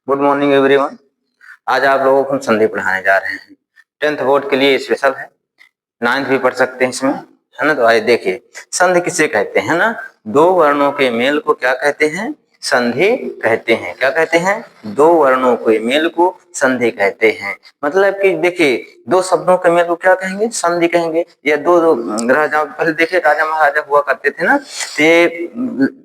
Good morning everyone. आज आप लोगों को हम संधि पढ़ाने जा रहे हैं। 10th बोर्ड के लिए स्पेशल है, 9th भी पढ़ सकते हैं इसमें, है ना। तो आइए देखिए, संधि किसे कहते हैं ना। दो वर्णों के मेल को क्या कहते हैं? संधि कहते हैं। क्या कहते हैं? दो वर्णों के मेल को संधि कहते हैं। मतलब कि देखिए, दो शब्दों के मेल को क्या कहेंगे? संधि कहेंगे। या दो राजा, पहले देखिए राजा महाराजा हुआ करते थे ना, तो ये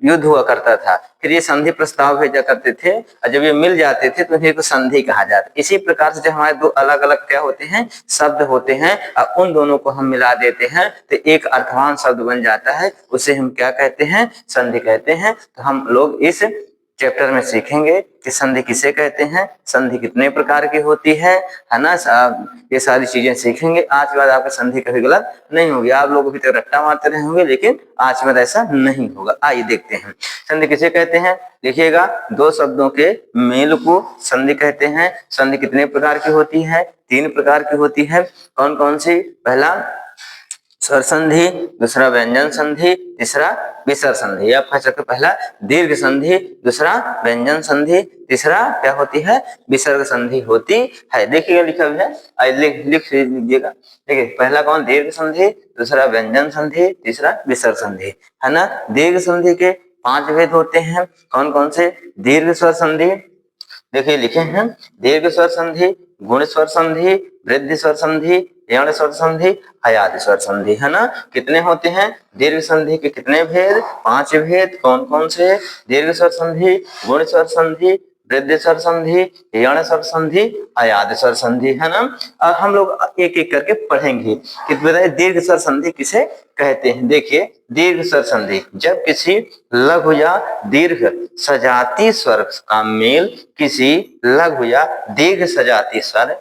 युद्ध हुआ करता था, फिर ये संधि प्रस्ताव भेजा करते थे, और जब ये मिल जाते थे तो इन्हें को संधि कहा जाता। इसी प्रकार से जब हमारे दो अलग अलग क्या होते हैं, शब्द होते हैं, और उन दोनों को हम मिला देते हैं तो एक अर्थवान शब्द बन जाता है, उसे हम क्या कहते हैं? संधि कहते हैं। तो हम लोग इस चैप्टर में सीखेंगे कि संधि किसे कहते हैं, संधि कितने प्रकार की होती है ना। ये सारी चीजें सीखेंगे। आज के बाद आपका संधि कभी गलत नहीं होगी। आप लोग अभी तक रट्टा मारते रहे होंगे, लेकिन आज के बाद ऐसा नहीं होगा। आइए देखते हैं संधि किसे कहते हैं। देखिएगा, दो शब्दों के मेल को संधि कहते हैं। संधि कितने प्रकार की होती है? 3 प्रकार की होती है। कौन कौन सी? पहला स्वर संधि, दूसरा व्यंजन संधि, तीसरा विसर्ग संधि। आप कह सकते, पहला दीर्घ संधि, दूसरा व्यंजन संधि, तीसरा क्या होती है? विसर्ग संधि होती है। देखिएगा लिखा हुआ है, लिख लीजिएगा। देखिए, पहला कौन? दीर्घ संधि, दूसरा व्यंजन संधि, तीसरा विसर्ग संधि, है ना। दीर्घ संधि के 5 भेद होते हैं। कौन कौन से? दीर्घ स्वर संधि, देखिए लिखे हैं, दीर्घ स्वर संधि, गुण स्वर संधि, वृद्धि स्वर संधि, यण स्वर संधि, हयाद स्वर संधि, है ना। कितने होते हैं? दीर्घ संधि के कितने भेद? 5 भेद। कौन कौन से? दीर्घ स्वर संधि, गुण स्वर संधि, वृद्धि स्वर संधि, यण स्वर संधि, हयाद स्वर संधि, है ना। और हम लोग एक एक करके पढ़ेंगे कि दीर्घ स्वर संधि किसे कहते हैं। देखिए, दीर्घ स्वर संधि जब किसी लघु या दीर्घ सजाती स्वर का मेल किसी लघु या दीर्घ सजाती स्वर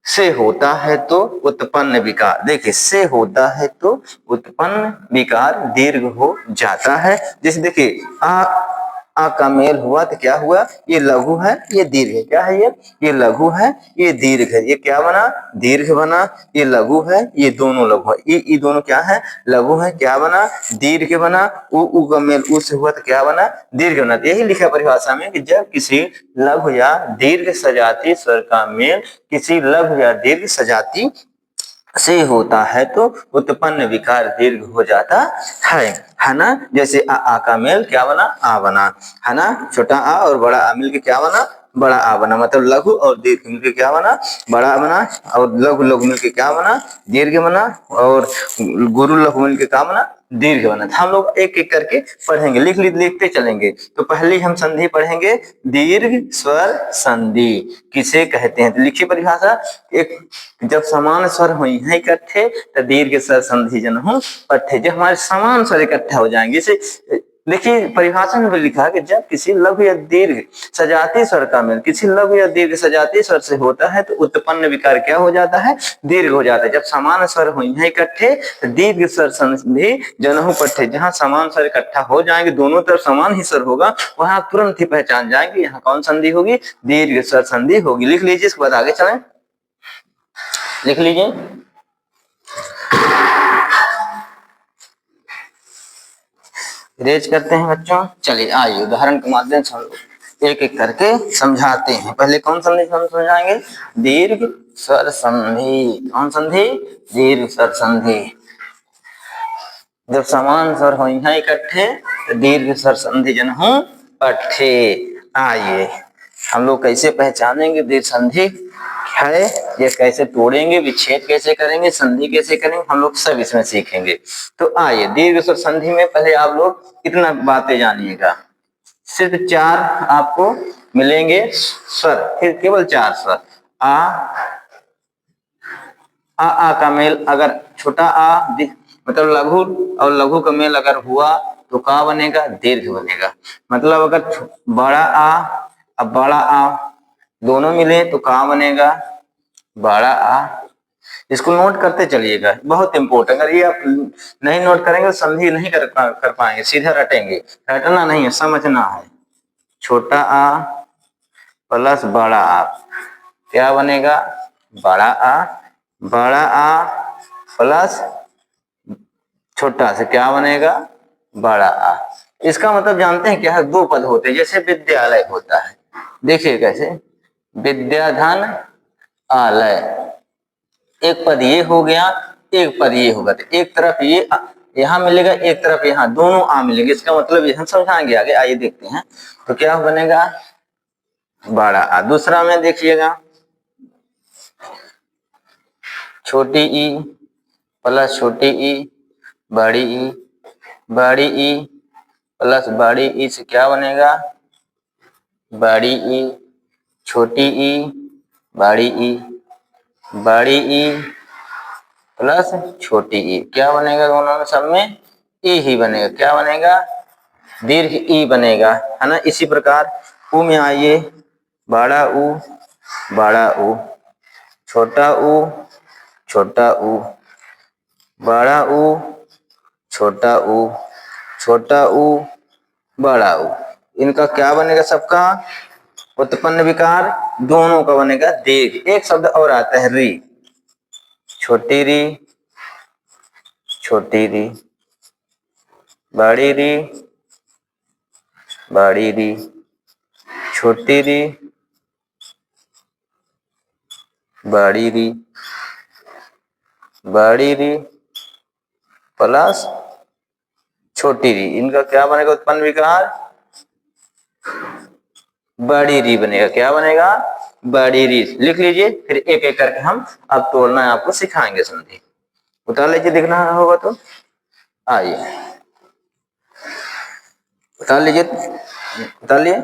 से होता है तो उत्पन्न विकार, देखिए से होता है तो उत्पन्न विकार दीर्घ हो जाता है। जैसे देखिए, आ का मेल हुआ तो क्या हुआ? ये लघु है, ये दीर्घ है। क्या है ये लघु है, ये दीर्घ है। ये क्या बना? दीर्घ बना। ये लघु है, ये दोनों लघु है। ये दोनों क्या है? लघु है। क्या बना? दीर्घ बना। उ का मेल उ से हुआ तो क्या बना? दीर्घ बना। यही लिखा परिभाषा में कि जब किसी लघु या दीर्घ सजाती स्वर का मेल किसी लघु या दीर्घ सजाती से होता है तो उत्पन्न विकार दीर्घ हो जाता है ना। जैसे आ का मेल क्या बना? आ बना, है ना। छोटा आ और बड़ा आ मिलके क्या बना? बड़ा आ बना। मतलब लघु और दीर्घ मिलके क्या बना? बड़ा बना। और लघु लघु मिलके क्या बना? दीर्घ बना। और गुरु लघु मिलके क्या बना? दीर्घ बना। हम लोग एक एक करके पढ़ेंगे, लिखते चलेंगे। तो पहले हम संधि पढ़ेंगे, दीर्घ स्वर संधि किसे कहते हैं। तो लिखिए परिभाषा, एक जब समान स्वर हुई है इकट्ठे तो दीर्घ स्वर संधि जनहु पट्ठे। जब हमारे समान स्वर इकट्ठा हो जाएंगे, इसे देखिए परिभाषा में भी लिखा है कि जब किसी लघु या दीर्घ सजाती स्वर का मेल किसी लघु या दीर्घ सजाती स्वर से होता है तो उत्पन्न विकार क्या हो जाता है? दीर्घ हो जाता है। जब समान स्वर हुई है इकट्ठे तो दीर्घ स्वर संधि जनहु पट्ठे। जहां समान स्वर इकट्ठा हो जाएंगे, दोनों तरफ समान ही स्वर होगा, वहां तुरंत ही पहचान जाएंगे यहाँ कौन संधि होगी? दीर्घ स्वर संधि होगी। लिख लीजिए, इसके बाद आगे चलें। लिख लीजिए, रेज करते हैं बच्चों। चलिए आइए उदाहरण के माध्यम से हम लोग एक एक करके समझाते हैं। पहले कौन संधि हम समझाएंगे? दीर्घ स्वर संधि। कौन संधि? दीर्घ स्वर संधि। जब समान स्वर हो इकट्ठे तो दीर्घ स्वर संधि जनहु पट्ठे। आइए हम लोग कैसे पहचानेंगे दीर्घ संधि है, ये कैसे तोड़ेंगे, विच्छेद कैसे करेंगे, संधि कैसे करेंगे, हम लोग सब इसमें सीखेंगे। तो आइए, दीर्घ स्वर संधि में पहले आप लोग इतना बातें जानिएगा। सिर्फ 4 आपको मिलेंगे स्वर, फिर केवल 4 स्वर। आ का मेल अगर छोटा आ मतलब लघु और लघु का मेल अगर हुआ तो क्या बनेगा? दीर्घ बनेगा। मतलब अगर बड़ा आ अब बड़ा आ दोनों मिले तो क्या बनेगा? बड़ा आ। इसको नोट करते चलिएगा, बहुत इंपॉर्टेंट। अगर ये आप नहीं नोट करेंगे तो संधि नहीं कर पाएंगे, सीधा रटेंगे। रटना नहीं है, समझना है। छोटा आ प्लस बड़ा आ क्या बनेगा? बड़ा आ। बड़ा आ प्लस छोटा से क्या बनेगा? बड़ा आ। इसका मतलब जानते हैं क्या है? 2 पद होते हैं, जैसे विद्यालय होता है, देखिए कैसे, विद्याधन आलय, एक पद ये हो गया, एक पद ये होगा, तो एक तरफ ये यहाँ मिलेगा, एक तरफ यहाँ, दोनों आ मिलेंगे, इसका मतलब ये हम समझाएंगे आगे, आइए देखते हैं। तो क्या बनेगा, बड़ा आ। दूसरा में देखिएगा, छोटी ई प्लस छोटी ई बड़ी ई, बड़ी ई प्लस बड़ी ई से क्या बनेगा, बड़ी ई, छोटी ई, बड़ी ई, बड़ी ई प्लस छोटी ई, क्या बनेगा, दोनों में सब में ई ही बनेगा, क्या बनेगा, दीर्घ ई बनेगा, है ना। इसी प्रकार ऊ में आइए, बड़ा ऊ, बड़ा ऊ, छोटा ऊ, छोटा ऊ, बड़ा ऊ, छोटा ऊ, छोटा ऊ, बड़ा ऊ, इनका क्या बनेगा, सबका उत्पन्न विकार दोनों का बनेगा दीर्घ। एक शब्द और आता है री, छोटी री, छोटी री, बड़ी री, बड़ी री, छोटी री, बड़ी री, बड़ी री प्लस छोटी री, इनका क्या बनेगा उत्पन्न विकार, बड़ी री बनेगा, क्या बनेगा, बड़ी री। लिख लीजिए, फिर एक एक करके हम अब तोड़ना आपको सिखाएंगे संधि। उतार लीजिए, दिखना होगा तो आइए, उतार लीजिए, उतार लिए,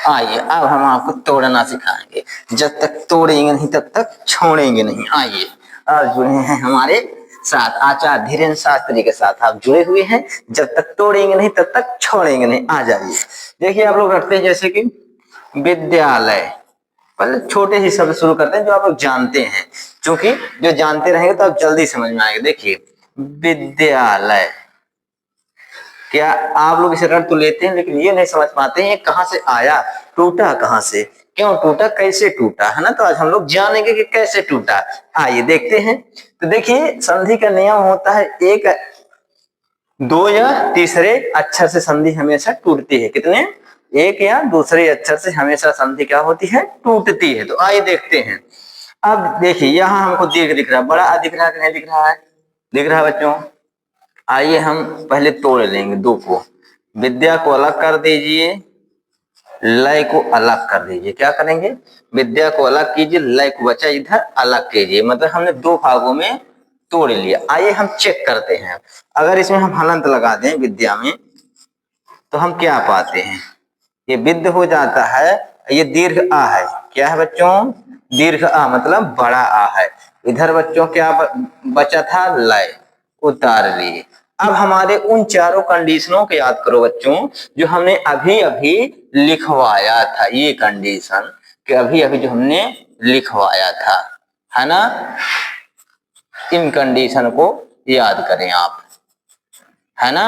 आइए अब हम आपको तोड़ना सिखाएंगे, जब तक तोड़ेंगे नहीं तब तक छोड़ेंगे नहीं। आइए, आज जुड़े हैं हमारे साथ आचार्य धीरेन्द्र शास्त्री के साथ आप जुड़े हुए हैं, जब तक तोड़ेंगे नहीं तब तक छोड़ेंगे नहीं। आ जाइए, देखिए आप लोग रखते हैं जैसे कि विद्यालय, पहले छोटे ही शब्द शुरू करते हैं जो आप लोग जानते हैं, क्योंकि जो जानते रहेंगे तो आप जल्दी समझ में आएगा। देखिए विद्यालय, क्या आप लोग इसे रट तो लेते हैं लेकिन ये नहीं समझ पाते हैं कहां से आया, टूटा कहां से, क्यों टूटा, कैसे टूटा, है ना। तो आज हम लोग जानेंगे कि कैसे टूटा। आइए देखते हैं। तो देखिए संधि का नियम होता है, एक दो या तीसरे अक्षर से संधि हमेशा टूटती है। कितने, एक या दूसरे अक्षर से हमेशा संधि क्या होती है, टूटती है। तो आइए देखते हैं। अब देखिए यहाँ हमको दीर्घ दिख रहा है, बड़ा दिख रहा है कि नहीं दिख रहा है, दिख रहा है बच्चों। आइए हम पहले तोड़ लेंगे दो को, विद्या को अलग कर दीजिए, लय को अलग कर दीजिए। क्या करेंगे, विद्या को अलग कीजिए, लय को बचा इधर अलग कीजिए, मतलब हमने दो भागों में तोड़ लिया। आइए हम चेक करते हैं, अगर इसमें हम हलंत लगा दें विद्या में तो हम क्या पाते हैं, ये विद्ध हो जाता है, ये दीर्घ आ है, क्या है बच्चों, दीर्घ आ मतलब बड़ा आ है। इधर बच्चों क्या बचा था, लय, उतार लिए। अब हमारे उन चारों कंडीशनों को याद करो बच्चों जो हमने अभी अभी लिखवाया था, ये कंडीशन कि अभी अभी जो हमने लिखवाया था, है ना। इन कंडीशन को याद करें आप, है ना,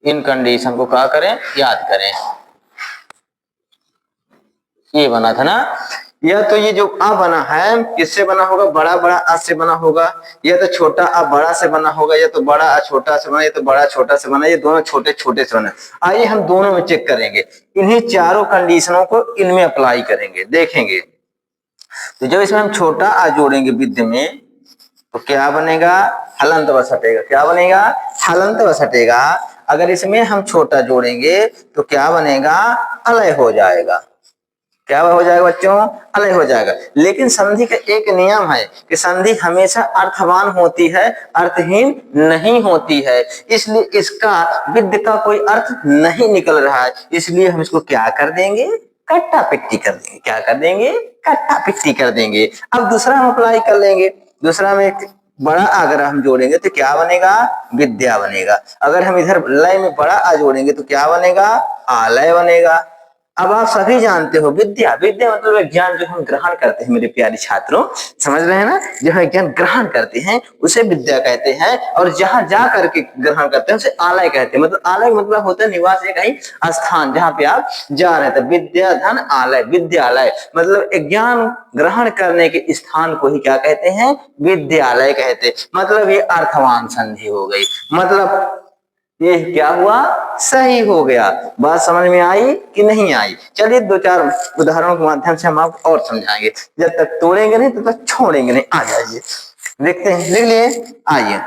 इन कंडीशन को क्या करें, याद करें। ये बना था ना, या तो ये जो आ बना है किससे बना होगा, बड़ा बड़ा आ से बना होगा, या तो छोटा आ बड़ा से बना होगा, या तो बड़ा आ छोटा से बना, या तो बड़ा छोटा से बना, ये दोनों छोटे छोटे से बना। आइए हम दोनों में चेक करेंगे, इन्हीं चारों कंडीशनों को इनमें अप्लाई करेंगे, देखेंगे। तो जब इसमें हम छोटा आ जोड़ेंगे विद्ध में तो क्या बनेगा, हलंत बस हटेगा, क्या बनेगा, हलंत बस हटेगा। अगर इसमें हम छोटा जोड़ेंगे तो क्या बनेगा, अलय हो जाएगा। क्या हो जाएगा बच्चों, अलय हो जाएगा। लेकिन संधि का एक नियम है कि संधि हमेशा अर्थवान होती है, अर्थहीन नहीं होती है, इसलिए इसका विद्ध का कोई अर्थ नहीं निकल रहा है, इसलिए हम इसको क्या कर देंगे, कट्टा पिट्टी कर देंगे। क्या कर देंगे, कट्टा पिट्टी कर देंगे। अब दूसरा हम अप्लाई कर लेंगे, दूसरा में बड़ा अगर हम जोड़ेंगे तो क्या बनेगा, विद्या बनेगा। अगर हम इधर लय में बड़ा आ जोड़ेंगे तो क्या बनेगा, आलय बनेगा। अब आप सभी जानते हो विद्या, विद्या मतलब ज्ञान जो हम ग्रहण करते हैं मेरे प्यारे छात्रों, समझ रहे हैं ना, जो हम ज्ञान ग्रहण करते हैं उसे विद्या कहते हैं, और जहां जा करके ग्रहण करते हैं उसे आलय कहते हैं। मतलब आलय मतलब होता है निवास, एक कहीं स्थान जहां पे आप जा रहे थे। विद्या धन आलय, विद्यालय मतलब ज्ञान ग्रहण करने के स्थान को ही क्या कहते हैं, विद्यालय कहते हैं। मतलब ये अर्थवान संधि हो गई, मतलब ये क्या हुआ, सही हो गया। बात समझ में आई कि नहीं आई? चलिए दो चार उदाहरणों के माध्यम से हम आपको और समझाएंगे। जब तक तोड़ेंगे नहीं तब तक छोड़ेंगे नहीं। आ जाइए देखते हैं, लिख लिए, आइए।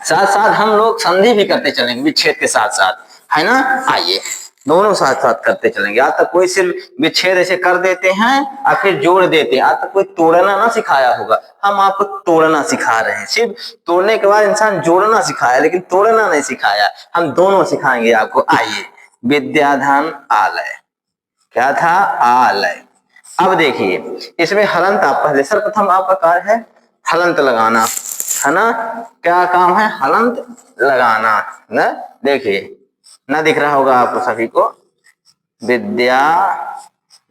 साथ साथ हम लोग संधि भी करते चलेंगे विच्छेद के साथ साथ, है ना। आइए दोनों साथ साथ करते चलेंगे। आज तक कोई सिर्फ विच्छेद ऐसे कर देते हैं और फिर जोड़ देते हैं। आज तक कोई तोड़ना ना सिखाया होगा, हम आपको तोड़ना सिखा रहे हैं। सिर्फ तोड़ने के बाद इंसान जोड़ना सिखाया, लेकिन तोड़ना नहीं सिखाया। हम दोनों सिखाएंगे आपको। आइए, विद्याधन आलय, क्या था, आलय। अब देखिए इसमें हलंत, आप पहले सर्वप्रथम आपका कार्य है हलंत लगाना, है ना। क्या काम है, हलंत लगाना ना। देखिए ना दिख रहा होगा आपको सभी को, विद्या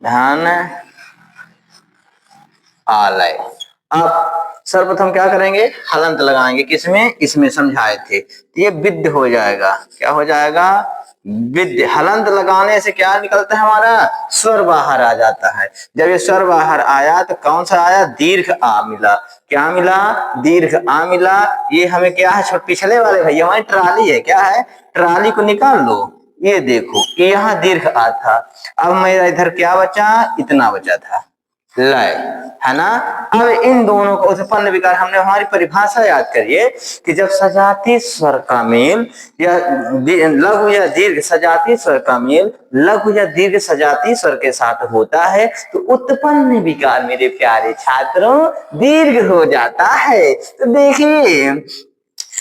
धन आलय। अब सर्वप्रथम क्या करेंगे, हलंत लगाएंगे। किसमें, इसमें समझाए थे। ये विद्य हो जाएगा, क्या हो जाएगा, विद्य। हलंत लगाने से क्या निकलता है, हमारा स्वर बाहर आ जाता है। जब ये स्वर बाहर आया तो कौन सा आया, दीर्घ आ मिला। क्या मिला, दीर्घ आ मिला। ये हमें क्या है, पिछले वाले भैया हमारी ट्राली है, क्या है, ट्राली को निकाल लो। ये देखो कि यहाँ दीर्घ आ था। अब मेरा इधर क्या बचा, इतना बचा था, लय, है ना। अब इन दोनों का उत्पन्न विकार, हमने हमारी परिभाषा याद करिए कि जब सजातीय स्वर का मेल या लघु या दीर्घ सजातीय स्वर का मेल लघु या दीर्घ सजातीय स्वर के साथ होता है तो उत्पन्न विकार मेरे प्यारे छात्रों दीर्घ हो जाता है। तो देखिए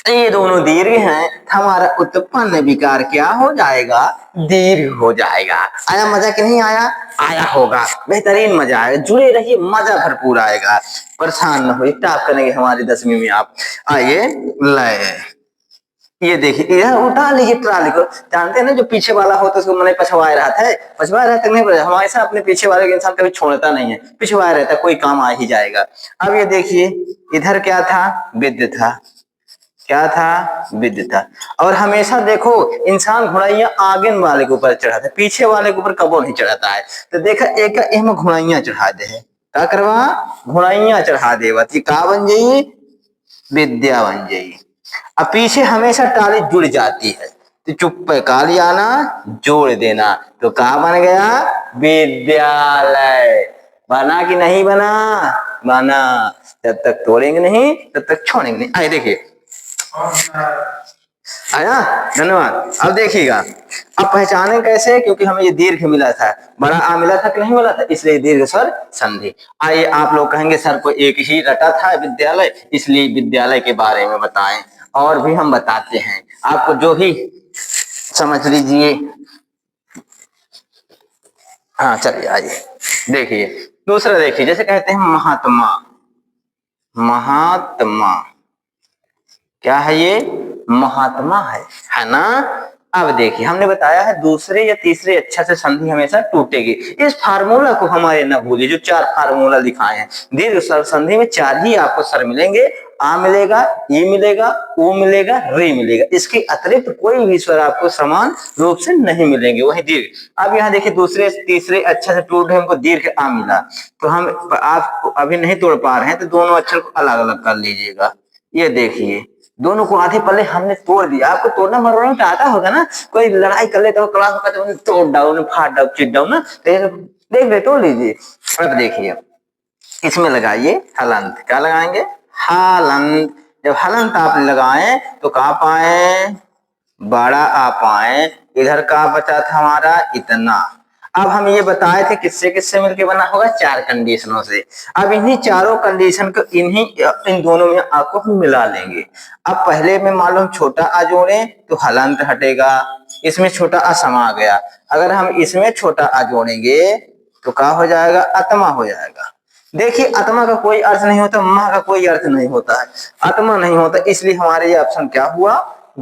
ये दोनों दीर्घ हैं, हमारा उत्पन्न विकार क्या हो जाएगा, दीर्घ हो जाएगा। आया मजा कि नहीं आया, आया होगा, बेहतरीन मजा आएगा। जुड़े रहिए, मजा भरपूर आएगा। परेशान न हो, टॉप करेंगे हमारी 10वीं में आप। आइए लय, ये देखिए यह उठा लीजिए ट्राली को। जानते हैं ना जो पीछे वाला होता है उसको मैंने पछवाए रहता है, पछवाए रहता नहीं पड़ेगा। हमेशा अपने पीछे वाले के इंसान कभी छोड़ता नहीं है, पिछवाए रहता है, कोई काम आ ही जाएगा। अब ये देखिए इधर क्या था, विद्य था, क्या था, विद्य था। और हमेशा देखो इंसान घोड़ाइया आगे वाले के ऊपर चढ़ाता है, पीछे वाले के ऊपर कबो नहीं चढ़ाता है। तो देखा एक एम घोड़ाइया चढ़ा दे है, क्या करवा, घोड़ाइया चढ़ा देवा, का बन जाइए, विद्या बन जाइए। अब पीछे हमेशा टाली जुड़ जाती है तो चुप पे काली आना, जोड़ देना, तो का बन गया, विद्यालय। बना कि नहीं बना, बना। जब तक तोड़ेंगे नहीं तब तक छोड़ेंगे नहीं। आए देखिए आया, धन्यवाद। अब देखिएगा, अब पहचाने कैसे, क्योंकि हमें ये दीर्घ मिला था, बड़ा आ मिला था कि नहीं मिला था, इसलिए दीर्घ स्वर संधि। आइए आप लोग कहेंगे सर को एक ही रटा था विद्यालय, इसलिए विद्यालय के बारे में बताएं। और भी हम बताते हैं आपको, जो भी समझ लीजिए। हाँ चलिए आइए देखिए दूसरा, देखिए जैसे कहते हैं महात्मा, महात्मा क्या है, ये महात्मा है ना। अब देखिए हमने बताया है दूसरे या तीसरे अक्षर से संधि हमेशा टूटेगी। इस फार्मूला को हमारे न भूलिए, जो 4 फार्मूला दिखाए हैं। दीर्घ स्वर संधि में 4 ही आपको स्वर मिलेंगे, आ मिलेगा, ई मिलेगा, ऊ मिलेगा, री मिलेगा। इसके अतिरिक्त कोई भी स्वर आपको समान रूप से नहीं मिलेंगे, वही दीर्घ। अब यहाँ देखिए दूसरे तीसरे अक्षर से टूट हमको दीर्घ आ मिला, तो हम आप अभी नहीं तोड़ पा रहे हैं तो दोनों अक्षर को अलग अलग कर लीजिएगा। ये देखिए दोनों को आधे पल्ले हमने तोड़ दिया। आपको तोड़ना मरोड़ना तो आता होगा ना, कोई लड़ाई कर लेता हो क्लास में तो तोड़ डाउन फाड़ डाउन चिट डाउन ना, तो देख ले तोड़ लीजिए। अब देखिए इसमें लगाइए हलंत, क्या लगाएंगे, हलंत। जब हलंत आप लगाएं तो कहाँ पाए, बड़ा आ पाए। इधर का बचा था हमारा इतना। अब हम ये बताए थे किससे किससे मिलके बना होगा, 4 कंडीशनों से। अब इन्हीं चारों कंडीशन को इन दोनों में आपको हम मिला लेंगे। अब पहले में मालूम छोटा आ जोड़े तो हलंत हटेगा, इसमें छोटा आ समा गया। अगर हम इसमें छोटा आ जोड़ेंगे तो क्या हो जाएगा, आत्मा हो जाएगा। देखिए आत्मा का कोई अर्थ नहीं होता, माँ का कोई अर्थ नहीं होता है, आत्मा नहीं होता, इसलिए हमारे ये ऑप्शन क्या हुआ,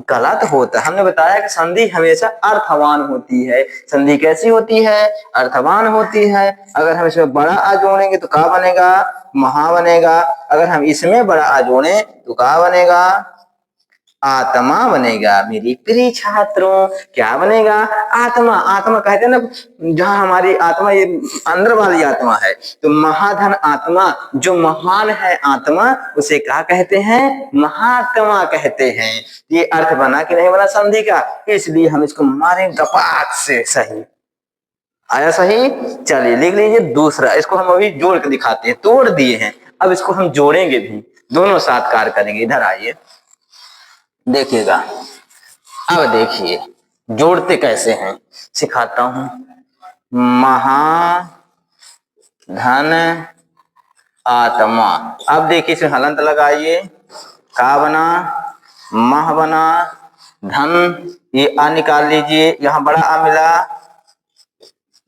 गलत होता है। हमने बताया कि संधि हमेशा अर्थवान होती है। संधि कैसी होती है, अर्थवान होती है। अगर हम इसमें बड़ा आ जोड़ेंगे तो क्या बनेगा, महा बनेगा। अगर हम इसमें बड़ा आ जोड़े तो क्या बनेगा, आत्मा बनेगा। मेरी प्रिय छात्रों, क्या बनेगा? आत्मा। आत्मा कहते हैं ना, जहां हमारी आत्मा, ये अंदर वाली आत्मा है, तो महाधन आत्मा, जो महान है आत्मा, उसे क्या कहते हैं? महात्मा कहते हैं। ये अर्थ बना कि नहीं बना संधि का? इसलिए हम इसको मारे गपाक से। सही आया? सही। चलिए लिख लीजिए दूसरा। इसको हम अभी जोड़ के दिखाते हैं, तोड़ दिए हैं, अब इसको हम जोड़ेंगे भी, दोनों साथ कार्य करेंगे। इधर आइए, देखिएगा। अब देखिए जोड़ते कैसे हैं, सिखाता हूं। महाधन आत्मा। अब देखिए इसमें हलंत लगाइए। का बना? मह बना। धन, ये आ निकाल लीजिए, यहां बड़ा आ मिला,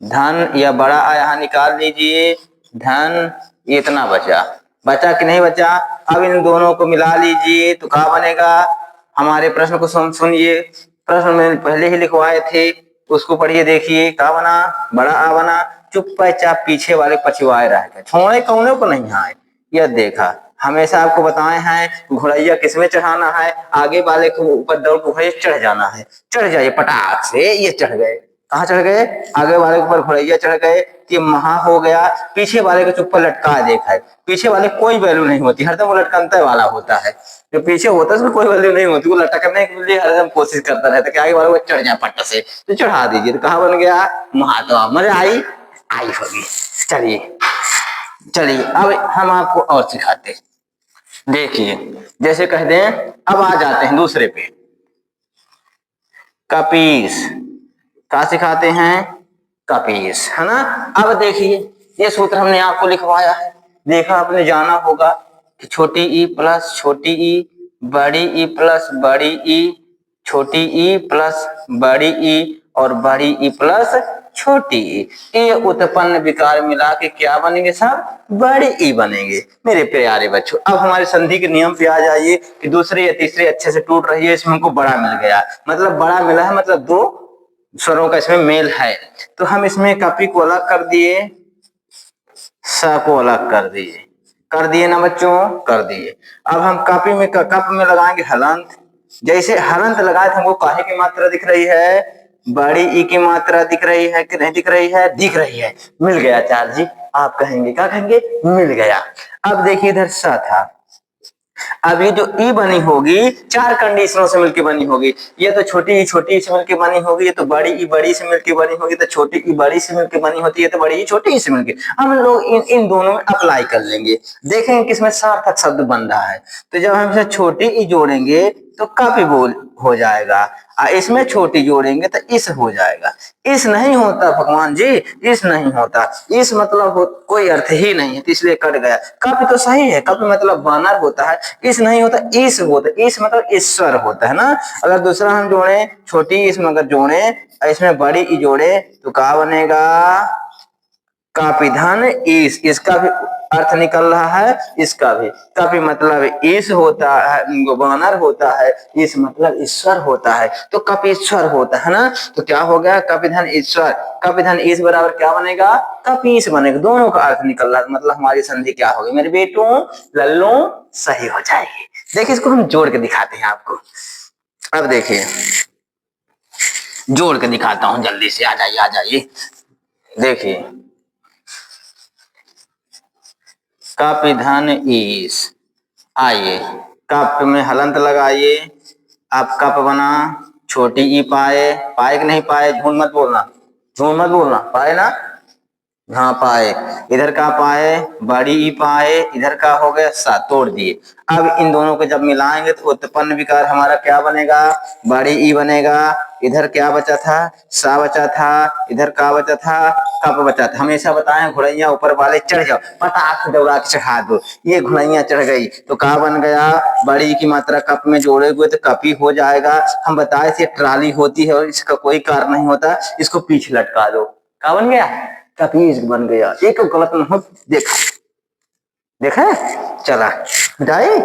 धन या बड़ा आ यहां निकाल लीजिए, धन, ये इतना बचा। बचा कि नहीं बचा? अब इन दोनों को मिला लीजिए तो क्या बनेगा? हमारे प्रश्न को सुनिए, प्रश्न में पहले ही लिखवाए थे, उसको पढ़िए, देखिए क्या बना? बड़ा आ बना। चुपचाप पीछे वाले पछुआए रह गए, छोड़े कौनों को नहीं आए। यह देखा, हमेशा आपको बताए हैं घोड़ैया किसमें चढ़ाना है, आगे वाले को ऊपर दौड़ के चढ़ जाना है। चढ़ जाइए पटाख से, ये चढ़ गए। कहाँ चढ़ गए? आगे वाले के ऊपर घोड़ैया चढ़ गए, ये महा हो गया। पीछे वाले को चुप्पा लटका देखा है, पीछे वाले कोई वैल्यू नहीं होती, हरदम वो लटकनते वाला होता है। जो पीछे होता है उसमें कोई वैल्यू नहीं होती, वो लटकने के लिए हरदम कोशिश करता रहता है कि आगे वाले को चढ़ जाए पट्ट से, तो चढ़ा दीजिए। तो कहाँ बन गया? महात्मा। मजा आई? आई होगी। चलिए चलिए अब हम आपको और सिखाते। देखिए जैसे कह दें, अब आ जाते हैं दूसरे पे। कपीस। क्या सिखाते हैं? कपीस, है ना। अब देखिए ये सूत्र हमने आपको लिखवाया है, देखा आपने, जाना होगा कि छोटी ई प्लस छोटी ई, बड़ी ई प्लस बड़ी ई, छोटी ई प्लस बड़ी ई, और बड़ी ई प्लस छोटी ई, ये उत्पन्न विकार मिला के क्या बनेंगे सब? बड़े ई बनेंगे। मेरे प्यारे बच्चों, अब हमारे संधि के नियम पे आ जाइए कि दूसरे या तीसरे अच्छे से टूट रही है, इसमें हमको बड़ा मिल गया, मतलब बड़ा मिला है, मतलब दो स्वरों का इसमें मेल है। तो हम इसमें कपी को अलग कर दिए, स को अलग कर दिए ना बच्चों? कर दिए। अब हम कपी में कप में लगाएंगे हलंत। जैसे हलंत लगाए थे, हमको काहे की मात्रा दिख रही है? बड़ी ई की मात्रा दिख रही है कि नहीं दिख रही है? दिख रही है। मिल गया चार जी। आप कहेंगे, क्या कहेंगे? मिल गया। अब देखिए इधर स था, अब ये जो ई बनी होगी चार कंडीशनों से मिलकर बनी होगी। ये तो छोटी ई छोटी से मिलकर बनी होगी, ये तो बड़ी ई बड़ी से मिलकर बनी होगी, तो छोटी ई बड़ी से मिलकर बनी होती है, तो बड़ी ई छोटी से मिलकर। हम लोग इन दोनों में अप्लाई कर लेंगे, देखेंगे किसमें सार्थक शब्द बन रहा है। तो जब हम इसे छोटी ई जोड़ेंगे तो काफी बोल हो जाएगा, इसमें छोटी जोड़ेंगे तो इस हो जाएगा। इस नहीं होता भगवान जी, इस नहीं होता, इस मतलब कोई अर्थ ही नहीं है, तो इसलिए कट गया। कप तो सही है, कप मतलब बानर होता है, इस नहीं होता, इस होता, इस मतलब ईश्वर होता है ना। अगर दूसरा हम जोड़े छोटी इसमें अगर जोड़े, इसमें बड़ी ई जोड़े तो क्या बनेगा? कापिधन ईश। इसका भी अर्थ निकल रहा है, इसका भी। कपि मतलब ईश होता है, बानर होता है, इस मतलब ईश्वर होता है, तो कपीश्वर होता है ना। तो क्या हो गया? कपिधन ईश्वर। कपिधन ईश बराबर क्या बनेगा? कपीश बनेगा। दोनों का अर्थ निकल रहा है, मतलब हमारी संधि क्या होगी मेरे बेटों? लल्लू सही हो जाएगी। देखिए इसको हम जोड़ के दिखाते हैं आपको। अब देखिए जोड़ के दिखाता हूं, जल्दी से आ जाइए आ जाइए। देखिए कपिधन ईश, आइए कप में हलंत लगाइए। आप कप बना, छोटी ई पाए, पाए कि नहीं पाए? झूठ मत बोलना, झूठ मत बोलना, पाए ना? हाँ पाए। इधर का पाए, बड़ी ई पाए, इधर का हो गया सा, तोड़ दिए। अब इन दोनों को जब मिलाएंगे तो उत्पन्न विकार हमारा क्या बनेगा? बड़ी ई बनेगा। इधर क्या बचा था? सा बचा था। इधर का बचा था? कप बचा था। हमेशा बताएं घोड़ैया ऊपर वाले चढ़ जाओ, पटाख दौड़ा के चढ़ा दो। ये घोड़ैया चढ़ गई तो का बन गया? बड़ी की मात्रा कप में जोड़े हुए तो कप ही हो जाएगा। हम बताए थे ट्राली होती है और इसका कोई कार्य नहीं होता, इसको पीछे लटका दो, क्या बन गया? कपीस बन गया। एक गलत न हो, देखा देखा चला मिटाई।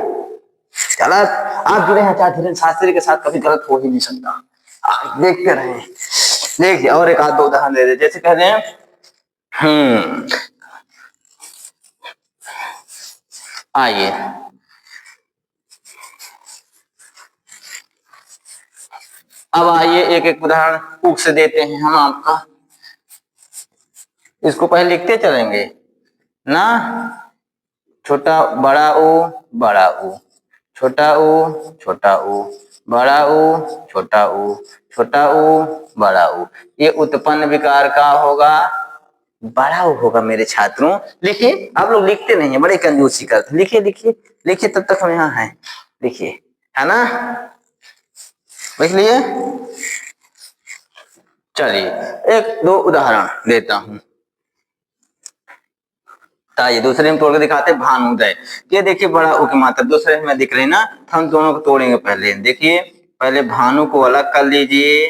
चला आप जुड़े हैं आचार्य शास्त्री के साथ, कभी गलत हो ही नहीं सकता। देखते रहे। देखिए और एक आध दो उदाहरण दे दे, जैसे कह रहे हैं आइए अब आइए एक एक उदाहरण उक से देते हैं हम आपका। इसको पहले लिखते चलेंगे ना। छोटा बड़ा ऊ, बड़ा ऊ, छोटा ऊ, छोटा ऊ, बड़ा ऊ, छोटा ऊ, छोटा ऊ, बड़ा ऊ। ये उत्पन्न विकार का होगा, बड़ा ऊ होगा मेरे छात्रों। लिखिए, आप लोग लिखते नहीं है, बड़े कंजूसी करते। लिखिए लिखिए लिखिए, तब तक हम यहाँ हैं। लिखिए, है ना, लिख लिए। चलिए एक दो उदाहरण देता हूं। आइए दूसरे में तोड़ के दिखाते हैं। भानुदय, ये देखिए बड़ा ऊ की मात्रा दूसरे में दिख रही ना, हम दोनों को तोड़ेंगे। पहले देखिए, पहले भानु को अलग कर लीजिए,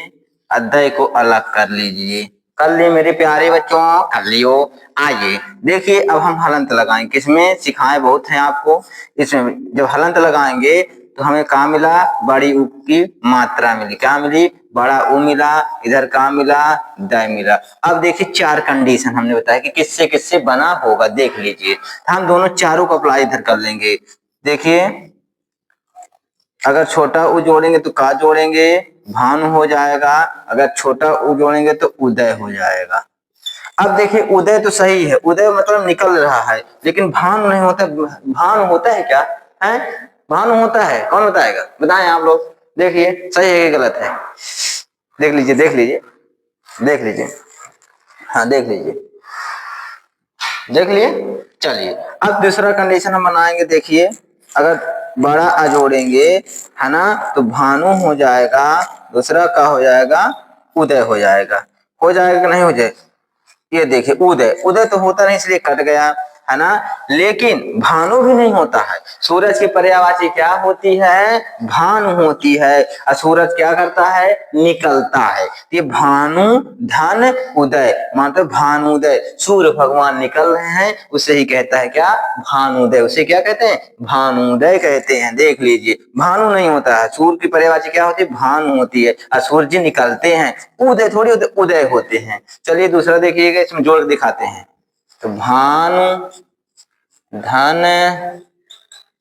अद्वय को अलग कर लीजिए। कर लिए मेरे प्यारे बच्चों, कर लियो। आइए देखिए, अब हम हलंत लगाएंगे। किसमें सिखाए बहुत हैं आपको। इसमें जब हलंत लगाएंगे तो हमें क्या मिला, बड़ी ऊ की मात्रा मिली। क्या मिली, बड़ा ऊ मिला, इधर का मिला, दय मिला। अब देखिए चार कंडीशन हमने बताया कि किससे किससे बना होगा, देख लीजिए। हम दोनों चारों को अप्लाई इधर कर लेंगे। देखिए, अगर छोटा ऊ जोड़ेंगे तो का जोड़ेंगे, भानु हो जाएगा। अगर छोटा ऊ जोड़ेंगे तो उदय हो जाएगा। अब देखिए, उदय तो सही है, उदय मतलब निकल रहा है, लेकिन भानु नहीं होता। भानु होता है क्या है, भानु होता है, कौन बताएगा, बताएं आप लोग। देखिए सही है कि गलत है, देख लीजिए देख लीजिए देख लीजिए, हाँ देख लीजिए, देख लिए। चलिए अब दूसरा कंडीशन हम बनाएंगे। देखिए, अगर बड़ा आ जोड़ेंगे, है ना, तो भानु हो जाएगा, दूसरा का हो जाएगा, उदय हो जाएगा। हो जाएगा कि नहीं हो जाए, ये देखिए उदय, उदय तो होता नहीं इसलिए कट गया, है ना। लेकिन भानु भी नहीं होता है। सूरज की पर्यायवाची क्या होती है, भानु होती है। और सूरज क्या करता है, निकलता है। ये भानु धन उदय, मतलब भानुदय, सूर्य भगवान निकल रहे हैं, उसे ही कहता है क्या, भानुदय। उसे क्या कहते हैं, भानुदय कहते हैं। देख लीजिए, भानु नहीं होता है। सूर्य की पर्यायवाची क्या होती है, भानु होती है। और सूर्य निकलते हैं, उदय थोड़ी होते, उदय होते हैं। चलिए दूसरा देखिएगा, इसमें जोड़ दिखाते हैं। तो भानु धन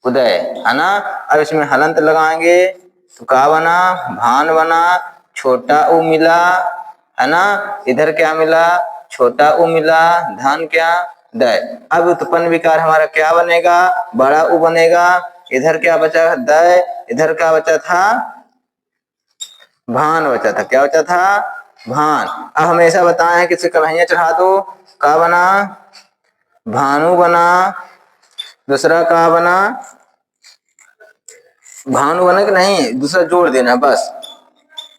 उदय, है ना। अब इसमें हलंत लगाएंगे तो क्या बना, भान बना, छोटा ऊ मिला, है ना, इधर क्या मिला, छोटा ऊ मिला, धन क्या, दय। अब उत्पन्न विकार हमारा क्या बनेगा, बड़ा ऊ बनेगा। इधर क्या बचा, दय, इधर क्या बचा था, भान बचा था। क्या बचा था, भान। अब हमेशा बताए हैं किसी कन्हैया चढ़ा दो, का बना, भानु बना, दूसरा का बना, भानु बना कि नहीं, दूसरा जोड़ देना बस,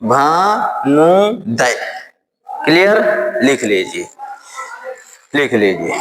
भानुदय। क्लियर, लिख लीजिए लिख लीजिए।